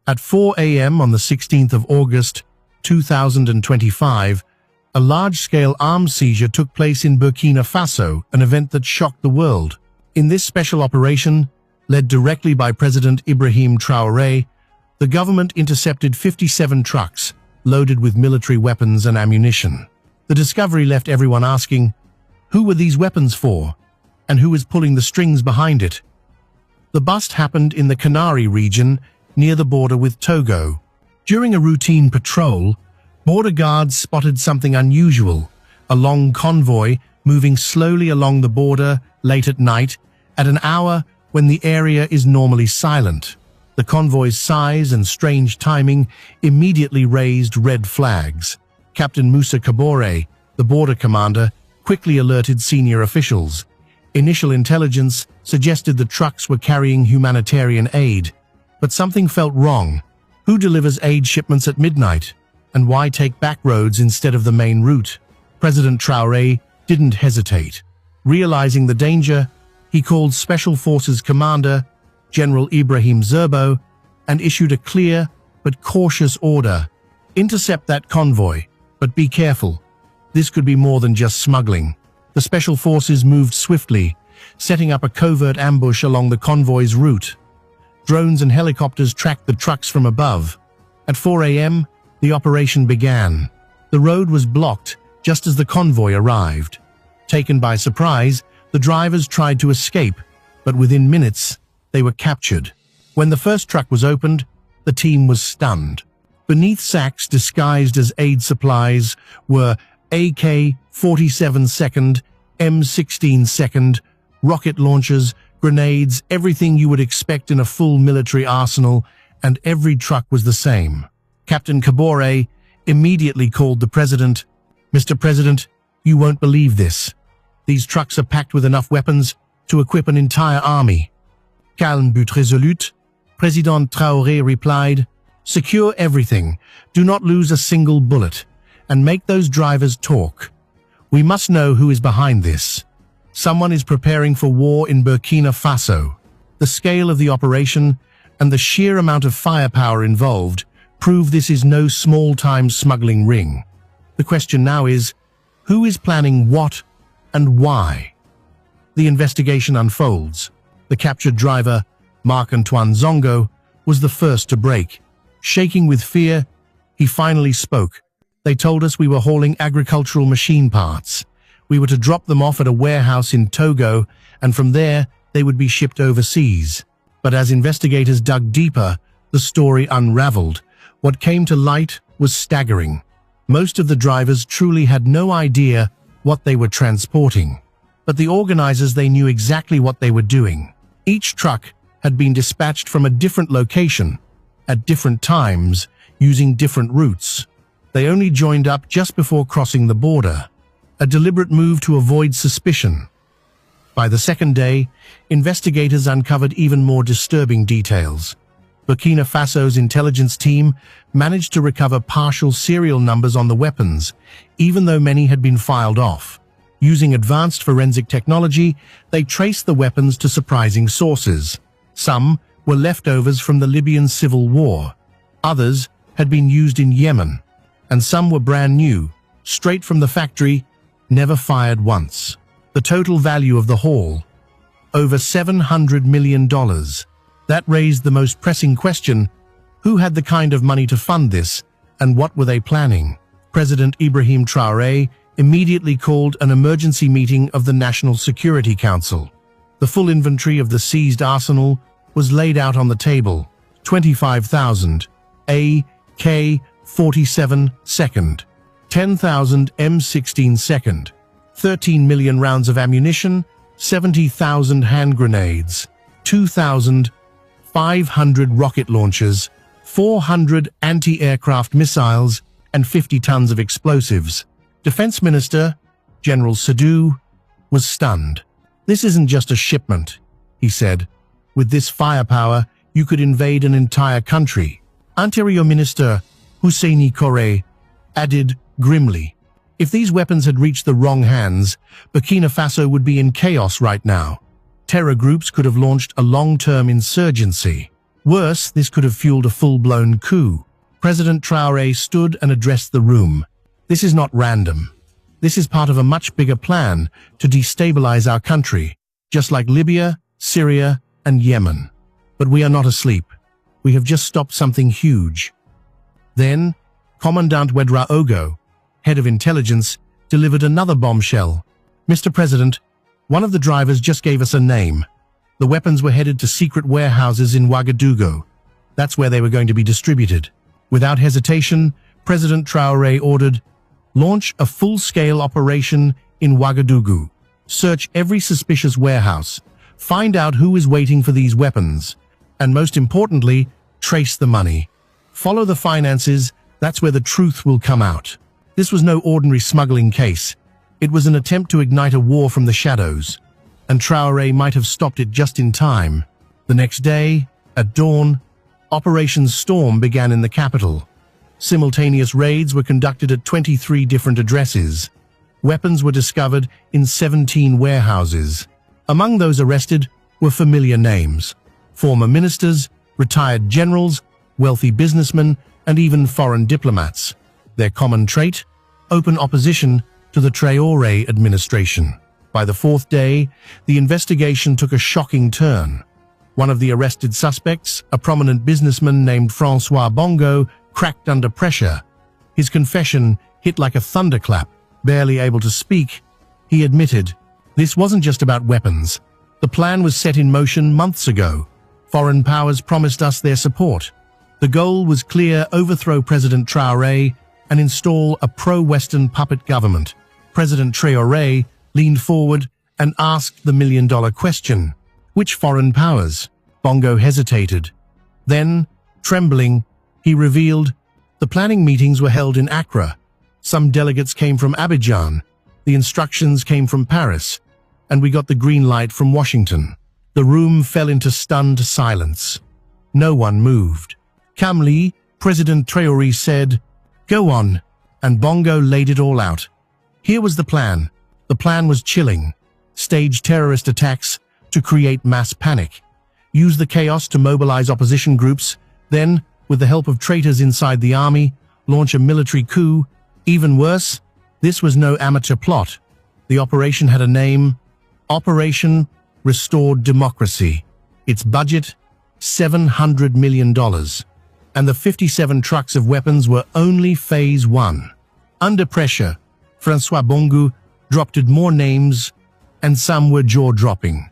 At 4 a.m. on the 16th of August, 2025, a large-scale arms seizure took place in Burkina Faso, an event that shocked the world. In this special operation, led directly by President Ibrahim Traoré, the government intercepted 57 trucks loaded with military weapons and ammunition. The discovery left everyone asking, who were these weapons for, and who is pulling the strings behind it? The bust happened in the Canary region near the border with Togo. During a routine patrol, border guards spotted something unusual, a long convoy moving slowly along the border late at night at an hour when the area is normally silent. The convoy's size and strange timing immediately raised red flags. Captain Moussa Kabore, the border commander, quickly alerted senior officials. Initial intelligence suggested the trucks were carrying humanitarian aid, but something felt wrong. Who delivers aid shipments at midnight? And why take back roads instead of the main route? President Traoré didn't hesitate. Realizing the danger, he called Special Forces Commander General Ibrahim Traoré and issued a clear but cautious order. Intercept that convoy, but be careful. This could be more than just smuggling. The special forces moved swiftly, setting up a covert ambush along the convoy's route. Drones and helicopters tracked the trucks from above. At 4 a.m., the operation began. The road was blocked just as the convoy arrived. Taken by surprise, the drivers tried to escape, but within minutes, they were captured. When the first truck was opened, the team was stunned. Beneath sacks disguised as aid supplies were AK-47 second, M16 second, rocket launchers, grenades, everything you would expect in a full military arsenal, and every truck was the same. Captain Kabore immediately called the president. "Mr. President, you won't believe this. These trucks are packed with enough weapons to equip an entire army." Calme but résolute, President Traoré replied, "Secure everything, do not lose a single bullet, and make those drivers talk. We must know who is behind this. Someone is preparing for war in Burkina Faso." The scale of the operation and the sheer amount of firepower involved prove this is no small-time smuggling ring. The question now is, who is planning what and why? The investigation unfolds. The captured driver, Marc-Antoine Zongo, was the first to break. Shaking with fear, he finally spoke. "They told us we were hauling agricultural machine parts. We were to drop them off at a warehouse in Togo, and from there, they would be shipped overseas." But as investigators dug deeper, the story unraveled. What came to light was staggering. Most of the drivers truly had no idea what they were transporting. But the organizers, they knew exactly what they were doing. Each truck had been dispatched from a different location, at different times, using different routes. They only joined up just before crossing the border, a deliberate move to avoid suspicion. By the second day, investigators uncovered even more disturbing details. Burkina Faso's intelligence team managed to recover partial serial numbers on the weapons, even though many had been filed off. Using advanced forensic technology, they traced the weapons to surprising sources. Some were leftovers from the Libyan civil war. Others had been used in Yemen. And some were brand new, straight from the factory, never fired once. The total value of the haul, over $700 million. That raised the most pressing question: who had the kind of money to fund this, and what were they planning? President Ibrahim Traoré immediately called an emergency meeting of the National Security Council. The full inventory of the seized arsenal was laid out on the table: 25,000 AK-47 second, 10,000 M16 second, 13 million rounds of ammunition, 70,000 hand grenades, 2,500 rocket launchers, 400 anti-aircraft missiles, and 50 tons of explosives. Defense Minister General Sadou was stunned. "This isn't just a shipment," he said. "With this firepower, you could invade an entire country." Interior Minister Husseini Coré added grimly, "If these weapons had reached the wrong hands, Burkina Faso would be in chaos right now. Terror groups could have launched a long-term insurgency." Worse, this could have fueled a full-blown coup. President Traoré stood and addressed the room. This is not random. This is part of a much bigger plan to destabilize our country, just like Libya, Syria, and Yemen. But we are not asleep. We have just stopped something huge. Then, Commandant Ouedraogo, head of intelligence, delivered another bombshell. Mr. President, one of the drivers just gave us a name. The weapons were headed to secret warehouses in Ouagadougou. That's where they were going to be distributed. Without hesitation, President Traoré ordered, launch a full-scale operation in Ouagadougou. Search every suspicious warehouse. Find out who is waiting for these weapons. And most importantly, trace the money. Follow the finances. That's where the truth will come out. This was no ordinary smuggling case. It was an attempt to ignite a war from the shadows. And Traoré might have stopped it just in time. The next day, at dawn, Operation Storm began in the capital. Simultaneous raids were conducted at 23 different addresses. Weapons were discovered in 17 warehouses. Among those arrested were familiar names: former ministers, retired generals, wealthy businessmen, and even foreign diplomats. Their common trait? Open opposition to the Traoré administration. By the fourth day, the investigation took a shocking turn. One of the arrested suspects, a prominent businessman named François Bongo, cracked under pressure. His confession hit like a thunderclap. Barely able to speak, he admitted, this wasn't just about weapons. The plan was set in motion months ago. Foreign powers promised us their support. The goal was clear: overthrow President Traoré and install a pro-Western puppet government. President Traoré leaned forward and asked the million-dollar question. Which foreign powers? Bongo hesitated. Then, trembling, he revealed, the planning meetings were held in Accra. Some delegates came from Abidjan. The instructions came from Paris. And we got the green light from Washington. The room fell into stunned silence. No one moved. Calmly, President Traoré said, go on, and Bongo laid it all out. Here was the plan. The plan was chilling. Stage terrorist attacks to create mass panic. Use the chaos to mobilize opposition groups. Then, with the help of traitors inside the army, launch a military coup. Even worse, this was no amateur plot. The operation had a name: Operation Restored Democracy. Its budget, $700 million. And the 57 trucks of weapons were only phase one. Under pressure, François Bongo dropped more names, and some were jaw-dropping.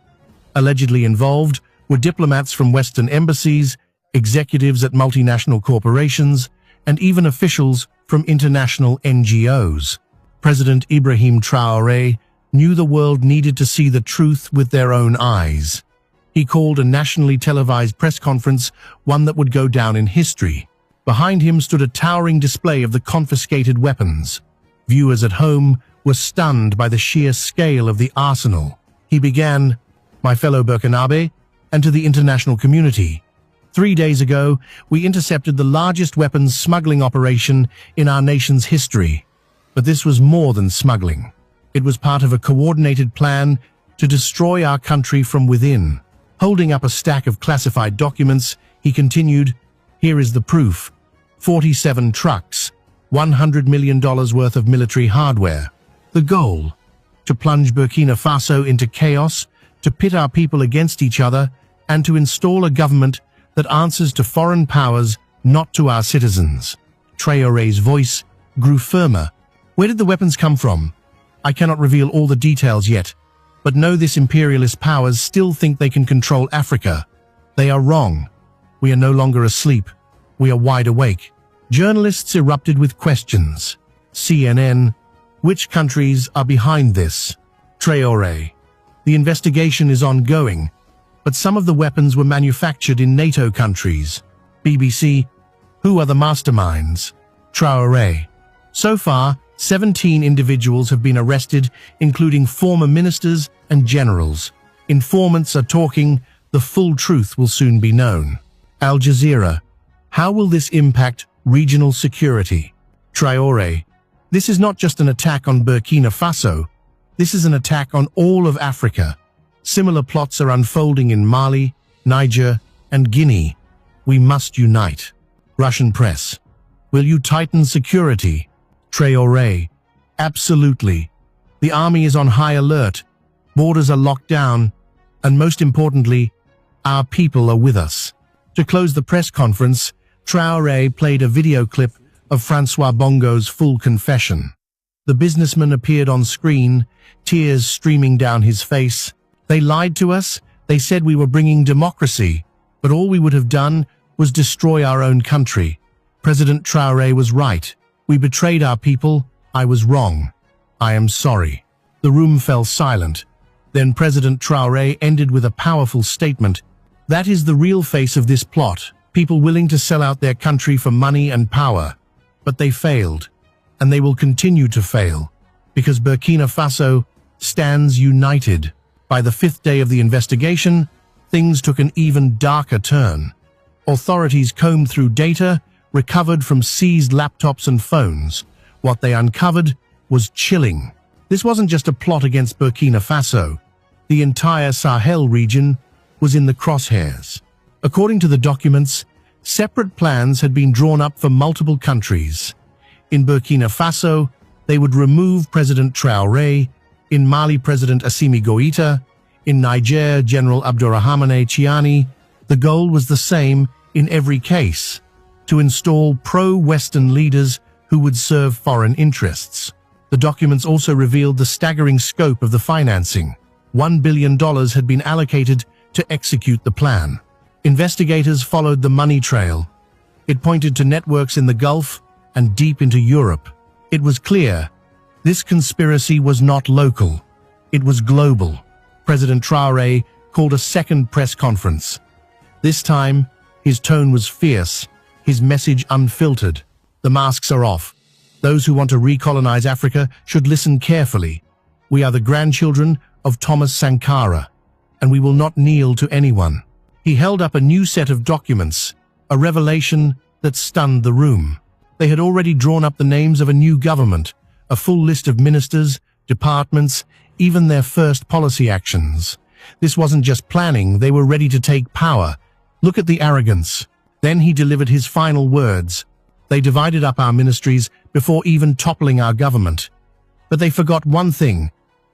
Allegedly involved were diplomats from Western embassies, executives at multinational corporations, and even officials from international NGOs. President Ibrahim Traoré knew the world needed to see the truth with their own eyes. He called a nationally televised press conference, one that would go down in history. Behind him stood a towering display of the confiscated weapons. Viewers at home were stunned by the sheer scale of the arsenal. He began, my fellow Burkinabe, and to the international community. 3 days ago, we intercepted the largest weapons smuggling operation in our nation's history. But this was more than smuggling. It was part of a coordinated plan to destroy our country from within. Holding up a stack of classified documents, he continued, here is the proof. 47 trucks, $100 million worth of military hardware. The goal? To plunge Burkina Faso into chaos, to pit our people against each other, and to install a government that answers to foreign powers, not to our citizens. Traoré's voice grew firmer. Where did the weapons come from? I cannot reveal all the details yet, but know this: imperialist powers still think they can control Africa. They are wrong. We are no longer asleep. We are wide awake. Journalists erupted with questions. CNN, which countries are behind this? Traoré, the investigation is ongoing, but some of the weapons were manufactured in NATO countries. BBC, who are the masterminds? Traoré. So far, 17 individuals have been arrested, including former ministers and generals. Informants are talking. The full truth will soon be known. Al Jazeera. How will this impact regional security? Traoré. This is not just an attack on Burkina Faso. This is an attack on all of Africa. Similar plots are unfolding in Mali, Niger, and Guinea. We must unite. Russian press. Will you tighten security? Traoré. Absolutely. The army is on high alert. Borders are locked down. And most importantly, our people are with us. To close the press conference, Traoré played a video clip of Francois Bongo's full confession. The businessman appeared on screen, tears streaming down his face. They lied to us. They said we were bringing democracy, but all we would have done was destroy our own country. President Traoré was right. We betrayed our people. I was wrong. I am sorry. The room fell silent. Then President Traoré ended with a powerful statement. That is the real face of this plot. People willing to sell out their country for money and power. But they failed. And they will continue to fail. Because Burkina Faso stands united. By the 5th day of the investigation, things took an even darker turn. Authorities combed through data recovered from seized laptops and phones. What they uncovered was chilling. This wasn't just a plot against Burkina Faso. The entire Sahel region was in the crosshairs. According to the documents, separate plans had been drawn up for multiple countries. In Burkina Faso, they would remove President Traoré. In Mali, President Assimi Goïta. In Niger, General Abdourahmane Chiani. The goal was the same in every case: to install pro-Western leaders who would serve foreign interests. The documents also revealed the staggering scope of the financing. $1 billion had been allocated to execute the plan. Investigators followed the money trail. It pointed to networks in the Gulf and deep into Europe. It was clear this conspiracy was not local. It was global. President Traoré called a second press conference. This time, his tone was fierce, his message unfiltered. The masks are off. Those who want to recolonize Africa should listen carefully. We are the grandchildren of Thomas Sankara, and we will not kneel to anyone. He held up a new set of documents, a revelation that stunned the room. They had already drawn up the names of a new government, a full list of ministers, departments, even their first policy actions. This wasn't just planning, they were ready to take power. Look at the arrogance. Then he delivered his final words. They divided up our ministries before even toppling our government. But they forgot one thing.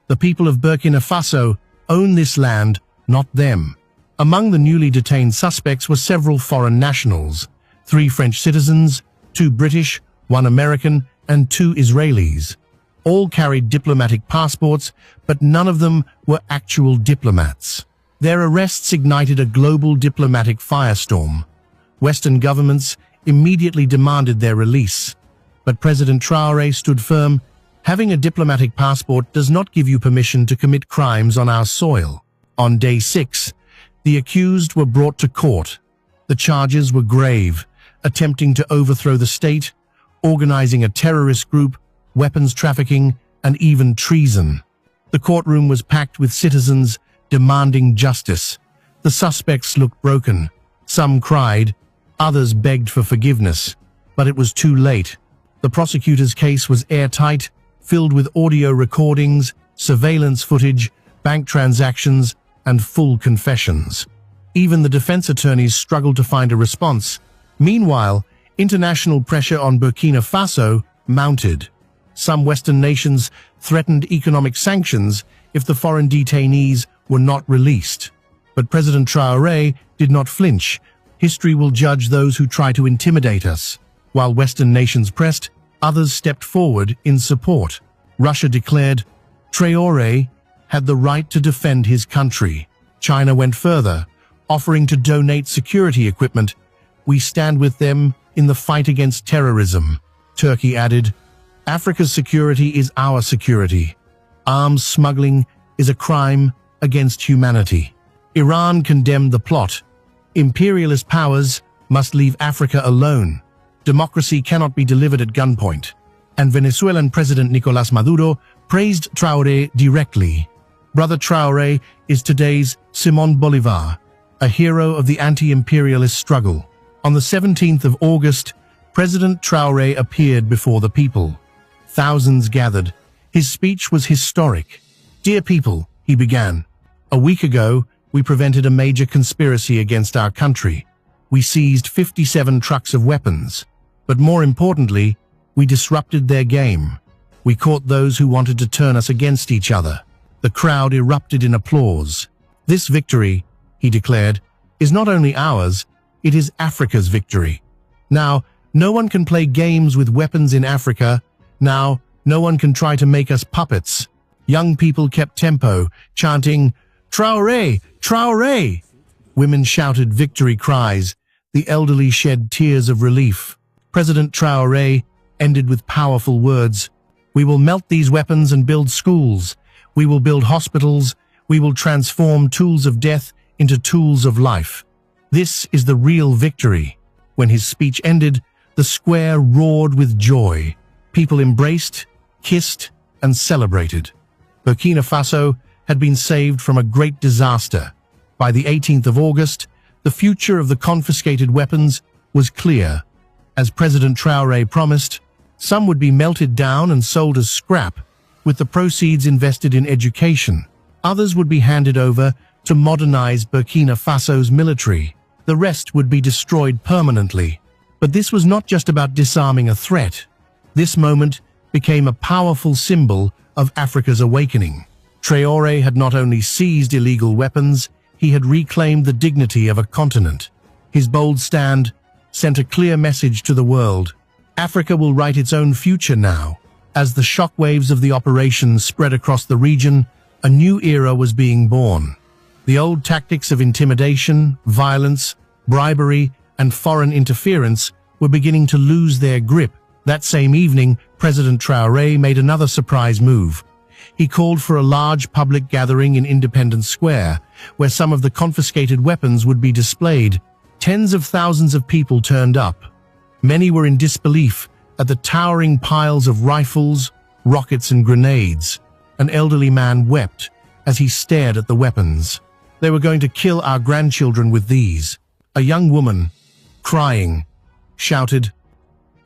The people of Burkina Faso own this land, not them. Among the newly detained suspects were several foreign nationals, 3 French citizens, 2 British, 1 American, and 2 Israelis. All carried diplomatic passports, but none of them were actual diplomats. Their arrests ignited a global diplomatic firestorm. Western governments immediately demanded their release. But President Traoré stood firm. Having a diplomatic passport does not give you permission to commit crimes on our soil. On day 6, the accused were brought to court. The charges were grave: attempting to overthrow the state, organizing a terrorist group, weapons trafficking, and even treason. The courtroom was packed with citizens demanding justice. The suspects looked broken. Some cried, others begged for forgiveness. But it was too late. The prosecutor's case was airtight, filled with audio recordings, surveillance footage, bank transactions, and full confessions. Even the defense attorneys struggled to find a response. Meanwhile, international pressure on Burkina Faso mounted. Some Western nations threatened economic sanctions if the foreign detainees were not released. But President Traoré did not flinch. History will judge those who try to intimidate us. While Western nations pressed, others stepped forward in support. Russia declared Traoré had the right to defend his country. China went further, offering to donate security equipment. We stand with them in the fight against terrorism. Turkey added, Africa's security is our security. Arms smuggling is a crime against humanity. Iran condemned the plot. Imperialist powers must leave Africa alone. Democracy cannot be delivered at gunpoint. And Venezuelan President Nicolás Maduro praised Traoré directly. Brother Traoré is today's Simón Bolívar, a hero of the anti-imperialist struggle. On the 17th of August, President Traoré appeared before the people. Thousands gathered. His speech was historic. Dear people, he began. A week ago, we prevented a major conspiracy against our country. We seized 57 trucks of weapons. But more importantly, we disrupted their game. We caught those who wanted to turn us against each other. The crowd erupted in applause. This victory, he declared, is not only ours, it is Africa's victory. Now, no one can play games with weapons in Africa. Now, no one can try to make us puppets. Young people kept tempo, chanting, "Traoré! Traoré!" Women shouted victory cries. The elderly shed tears of relief. President Traoré ended with powerful words. "We will melt these weapons and build schools. We will build hospitals. We will transform tools of death into tools of life." This is the real victory. When his speech ended, the square roared with joy. People embraced, kissed, and celebrated. Burkina Faso had been saved from a great disaster. By the 18th of August, the future of the confiscated weapons was clear. As President Traoré promised, some would be melted down and sold as scrap, with the proceeds invested in education. Others would be handed over to modernize Burkina Faso's military. The rest would be destroyed permanently. But this was not just about disarming a threat. This moment became a powerful symbol of Africa's awakening. Traoré had not only seized illegal weapons, he had reclaimed the dignity of a continent. His bold stand sent a clear message to the world. Africa will write its own future now. As the shockwaves of the operation spread across the region, a new era was being born. The old tactics of intimidation, violence, bribery, and foreign interference were beginning to lose their grip. That same evening, President Traoré made another surprise move. He called for a large public gathering in Independence Square, where some of the confiscated weapons would be displayed. Tens of thousands of people turned up. Many were in disbelief at the towering piles of rifles, rockets, and grenades. An elderly man wept as he stared at the weapons. "They were going to kill our grandchildren with these." A young woman, crying, shouted,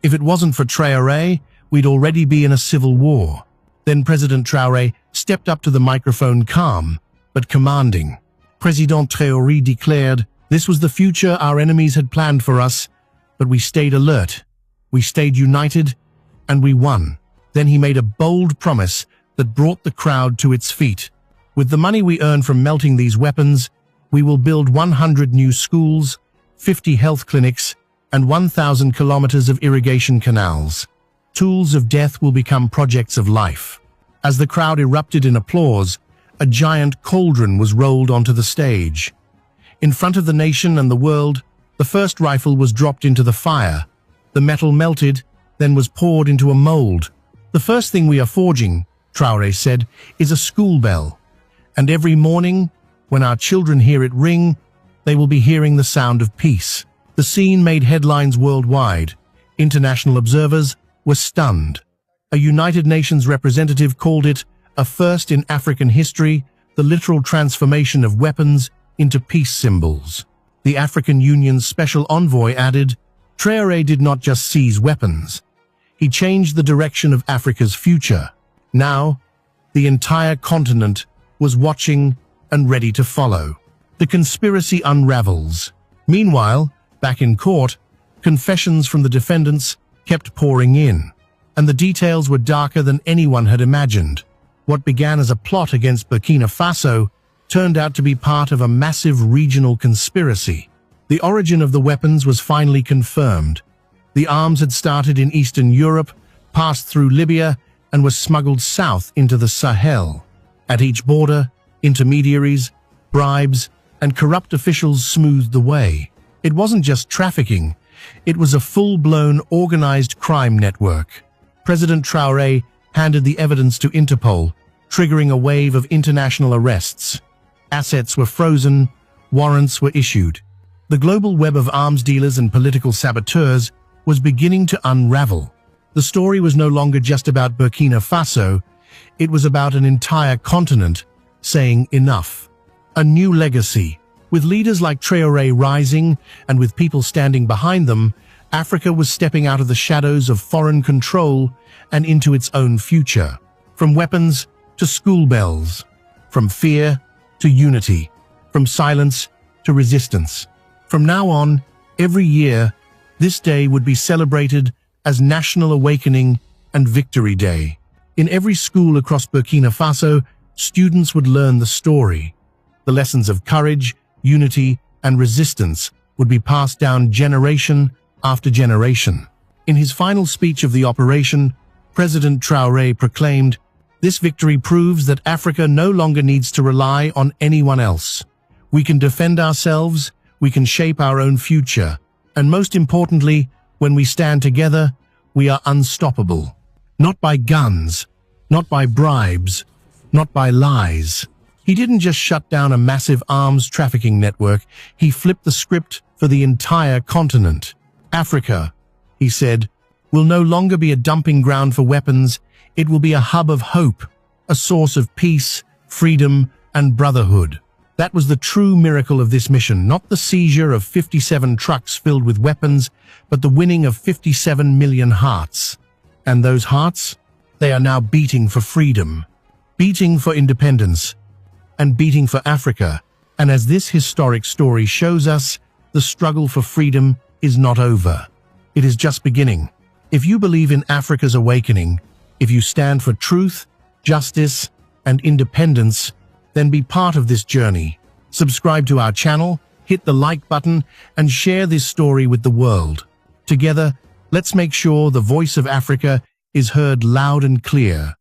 "If it wasn't for Traoré, we'd already be in a civil war." Then President Traoré stepped up to the microphone, calm but commanding. President Traoré declared, "This was the future our enemies had planned for us, but we stayed alert, we stayed united, and we won." Then he made a bold promise that brought the crowd to its feet. "With the money we earn from melting these weapons, we will build 100 new schools, 50 health clinics, and 1,000 kilometers of irrigation canals. Tools of death will become projects of life." As the crowd erupted in applause, a giant cauldron was rolled onto the stage. In front of the nation and the world, the first rifle was dropped into the fire. The metal melted, then was poured into a mold. "The first thing we are forging," Traoré said, "is a school bell. And every morning, when our children hear it ring, they will be hearing the sound of peace." The scene made headlines worldwide. International observers were stunned. A United Nations representative called it a first in African history, the literal transformation of weapons into peace symbols. The African Union's special envoy added, "Traoré did not just seize weapons. He changed the direction of Africa's future. Now, the entire continent was watching and ready to follow." The conspiracy unravels. Meanwhile, back in court, confessions from the defendants kept pouring in, and the details were darker than anyone had imagined. What began as a plot against Burkina Faso turned out to be part of a massive regional conspiracy. The origin of the weapons was finally confirmed. The arms had started in Eastern Europe, passed through Libya, and were smuggled south into the Sahel. At each border, intermediaries, bribes, and corrupt officials smoothed the way. It wasn't just trafficking, it was a full-blown organized crime network. President Traoré handed the evidence to Interpol, triggering a wave of international arrests. Assets were frozen, warrants were issued. The global web of arms dealers and political saboteurs was beginning to unravel. The story was no longer just about Burkina Faso, it was about an entire continent saying enough. A new legacy. With leaders like Traoré rising and with people standing behind them, Africa was stepping out of the shadows of foreign control and into its own future. From weapons to school bells, from fear to unity, from silence to resistance. From now on, Every year, this day would be celebrated as National Awakening and Victory Day. In every school across Burkina Faso, students would learn the story. The lessons of courage, unity, and resistance would be passed down generation after generation. In his final speech of the operation, President Traoré proclaimed, "This victory proves that Africa no longer needs to rely on anyone else. We can defend ourselves, we can shape our own future, and most importantly, when we stand together, we are unstoppable. Not by guns, not by bribes, not by lies." He didn't just shut down a massive arms trafficking network, he flipped the script for the entire continent. Africa, he said, will no longer be a dumping ground for weapons, it will be a hub of hope, a source of peace, freedom, and brotherhood. That was the true miracle of this mission, not the seizure of 57 trucks filled with weapons, but the winning of 57 million hearts. And those hearts? They are now beating for freedom, beating for independence, and beating for Africa. And as this historic story shows us, the struggle for freedom is not over. It is just beginning. If you believe in Africa's awakening, if you stand for truth, justice, and independence, then be part of this journey. Subscribe to our channel, hit the like button, and share this story with the world. Together, let's make sure the voice of Africa is heard loud and clear.